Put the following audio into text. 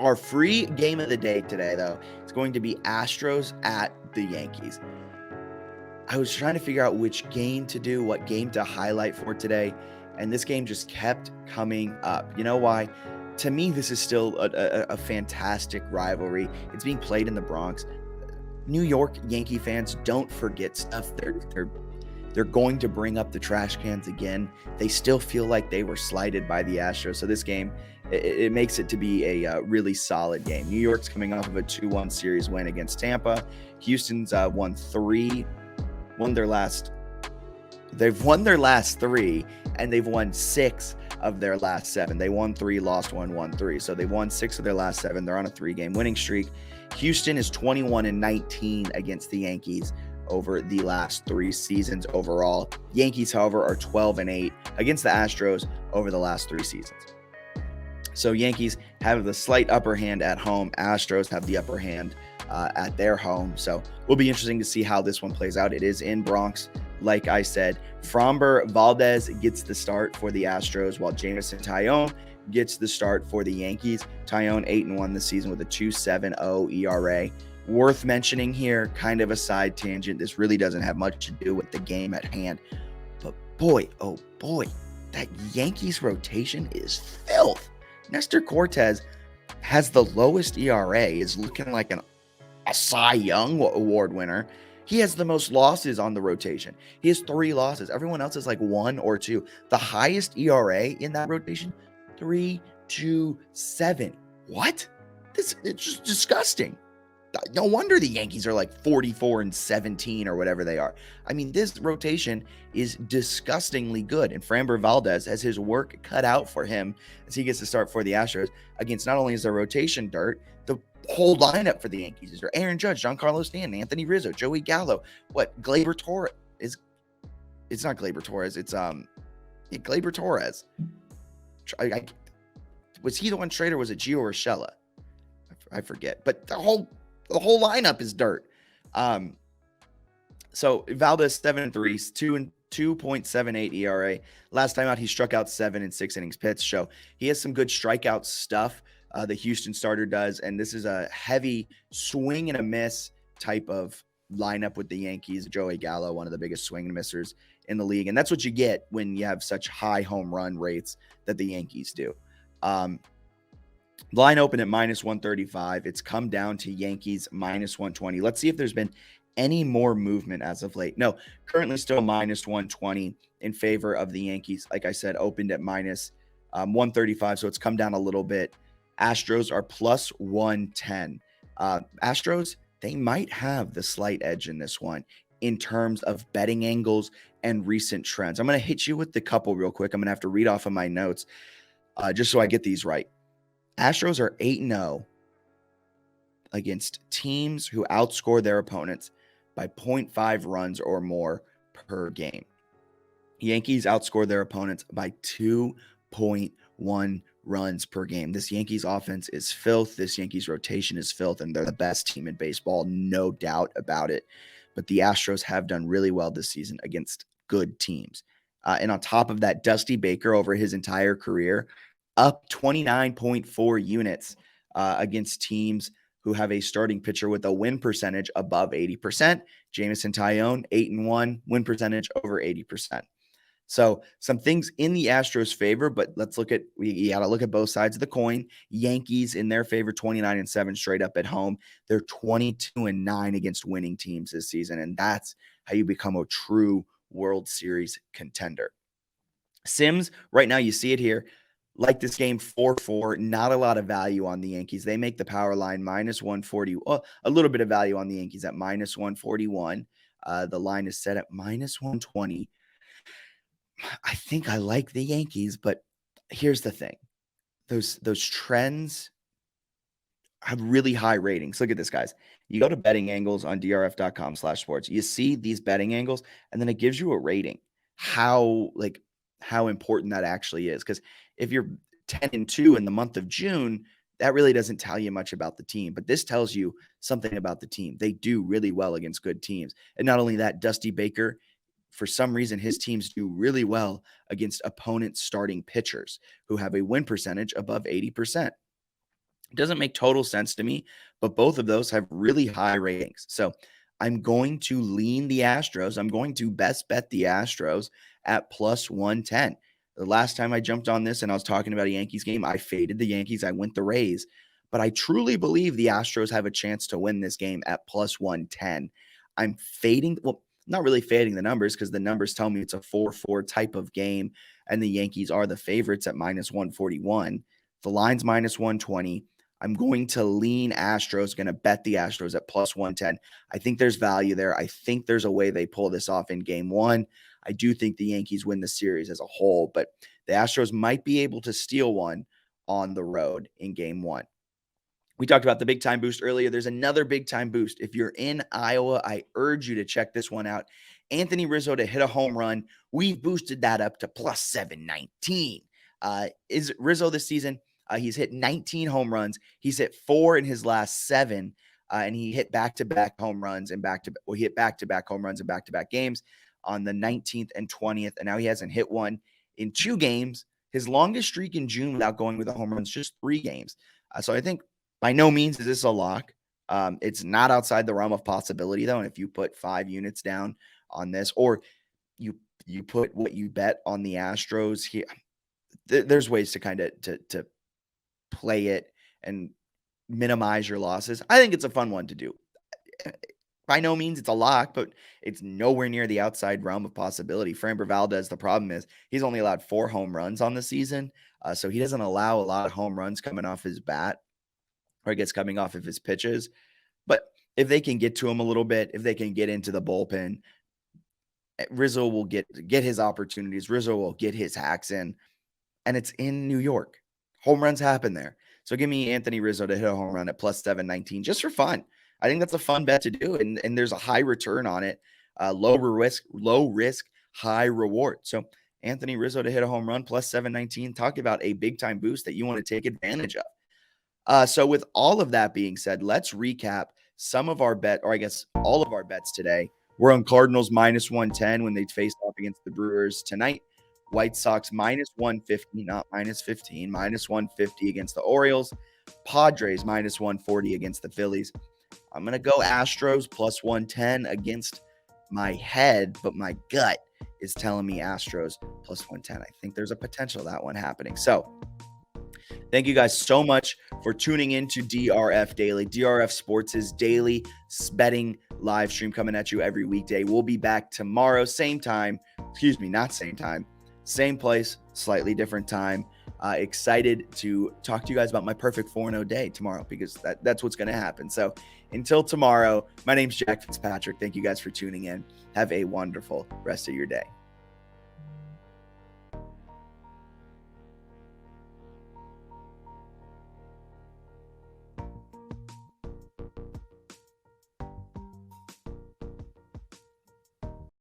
Our free game of the day today, though, is going to be Astros at the Yankees. I was trying to figure out which game to do, what game to highlight for today, and this game just kept coming up. You know why? To me, this is still a fantastic rivalry. It's being played in the Bronx. New York Yankee fans don't forget stuff. They're going to bring up the trash cans again. They still feel like they were slighted by the Astros. So this game, it makes it to be a really solid game. New York's coming off of a 2-1 series win against Tampa. Houston's They've won their last 3, and they've won 6 of their last 7. They won 3, lost 1, won 3. So they've won 6 of their last 7. They're on a 3-game winning streak. Houston is 21-19 against the Yankees over the last 3 seasons overall. Yankees, however, are 12-8 against the Astros over the last 3 seasons. So Yankees have the slight upper hand at home. Astros have the upper hand at their home. So will be interesting to see how this one plays out. It is in Bronx. Like I said, Framber Valdez gets the start for the Astros, while Jameson Taillon gets the start for the Yankees. Taillon 8-1 this season with a 2.70 ERA. Worth mentioning here, kind of a side tangent. This really doesn't have much to do with the game at hand. But boy, oh boy, that Yankees rotation is filth. Nestor Cortez has the lowest ERA, is looking like a Cy Young Award winner. He has the most losses on the rotation. He has 3 losses. Everyone else is like 1 or 2. The highest ERA in that rotation, 3.27. What? It's just disgusting. No wonder the Yankees are like 44-17 or whatever they are. I mean, this rotation is disgustingly good, and Framber Valdez has his work cut out for him as he gets to start for the Astros against not only is their rotation dirt, the whole lineup for the Yankees is Aaron Judge, Giancarlo Stanton, Anthony Rizzo, Joey Gallo. Gleyber Torres is? It's not Gleyber Torres. It's Gleyber Torres. Was he the one traded, or was it Gio Urshela? I forget. But the whole lineup is dirt. So Valdez 7-3, 2.78 ERA. Last time out, he struck out 7 in 6 innings pitched. So he has some good strikeout stuff. The Houston starter does, and this is a heavy swing and a miss type of lineup with the Yankees. Joey Gallo, one of the biggest swing and missers in the league, and that's what you get when you have such high home run rates that the Yankees do. Line open at -135. It's come down to Yankees -120. Let's see if there's been any more movement as of late. No, currently still -120 in favor of the Yankees. Like I said, opened at -135, so it's come down a little bit. Astros are +110. Astros, they might have the slight edge in this one in terms of betting angles and recent trends. I'm going to hit you with the couple real quick. I'm going to have to read off of my notes just so I get these right. Astros are 8-0 against teams who outscore their opponents by 0.5 runs or more per game. Yankees outscore their opponents by 2.1 runs per game. This Yankees offense is filth. This Yankees rotation is filth, and they're the best team in baseball, no doubt about it. But the Astros have done really well this season against good teams. And on top of that, Dusty Baker over his entire career, up 29.4 units against teams who have a starting pitcher with a win percentage above 80%. Jameson Taillon, 8-1, win percentage over 80%. So some things in the Astros' favor, but you got to look at both sides of the coin. Yankees in their favor, 29-7 straight up at home. They're 22-9 against winning teams this season, and that's how you become a true World Series contender. Sims, right now you see it here, like this game 4-4, not a lot of value on the Yankees. They make the power line -140, a little bit of value on the Yankees at -141. The line is set at -120. I think I like the Yankees, but here's the thing. Those trends have really high ratings. Look at this, guys. You go to betting angles on drf.com/sports. You see these betting angles, and then it gives you a rating. How important that actually is. Because if you're 10-2 in the month of June, that really doesn't tell you much about the team. But this tells you something about the team. They do really well against good teams. And not only that, Dusty Baker, for some reason, his teams do really well against opponents' starting pitchers who have a win percentage above 80%. It doesn't make total sense to me, but both of those have really high ratings. So I'm going to lean the Astros. I'm going to best bet the Astros at plus 110. The last time I jumped on this and I was talking about a Yankees game, I faded the Yankees. I went the Rays. But I truly believe the Astros have a chance to win this game at plus 110. I'm fading, well, not really fading the numbers because the numbers tell me it's a 4-4 type of game, and the Yankees are the favorites at minus 141. The line's minus 120. I'm going to lean Astros, going to bet the Astros at plus 110. I think there's value there. I think there's a way they pull this off in game one. I do think the Yankees win the series as a whole, but the Astros might be able to steal one on the road in game one. We talked about the big time boost earlier. There's another big time boost. If you're in Iowa, I urge you to check this one out. Anthony Rizzo to hit a home run. We've boosted that up to plus 719. Is Rizzo this season? He's hit 19 home runs. He's hit 4 in his last 7, and he hit back-to-back home runs and he hit back-to-back home runs in back-to-back games on the 19th and 20th, and now he hasn't hit one in 2 games. His longest streak in June without going with a home run is just 3 games. So I think by no means is this a lock. It's not outside the realm of possibility, though, and if you put 5 units down on this, or you put what you bet on the Astros here, there's ways to kind of to play it and minimize your losses. I think it's a fun one to do. By no means it's a lock, but it's nowhere near the outside realm of possibility. Framber Valdez, the problem is he's only allowed 4 home runs on the season, so he doesn't allow a lot of home runs coming off his bat, or I guess coming off of his pitches. But if they can get to him a little bit, if they can get into the bullpen, Rizzo will get his opportunities. Rizzo will get his hacks in, and it's in New York. Home runs happen there. So give me Anthony Rizzo to hit a home run at plus 719 just for fun. I think that's a fun bet to do, and there's a high return on it. Low risk, high reward. So Anthony Rizzo to hit a home run plus 719. Talk about a big time boost that you want to take advantage of. So with all of that being said, let's recap some of our all of our bets today. We're on Cardinals minus 110 when they face off against the Brewers tonight. White Sox minus 150, not minus 15, minus 150 against the Orioles. Padres minus 140 against the Phillies. I'm going to go Astros plus 110 against my head, but my gut is telling me Astros plus 110. I think there's a potential of that one happening. So thank you guys so much for tuning in to DRF Daily. DRF Sports' daily betting live stream coming at you every weekday. We'll be back tomorrow, same time. Not same time. Same place, slightly different time. Excited to talk to you guys about my perfect 4-0 day tomorrow, because that's what's going to happen. So until tomorrow, my name's Jack Fitzpatrick. Thank you guys for tuning in. Have a wonderful rest of your day.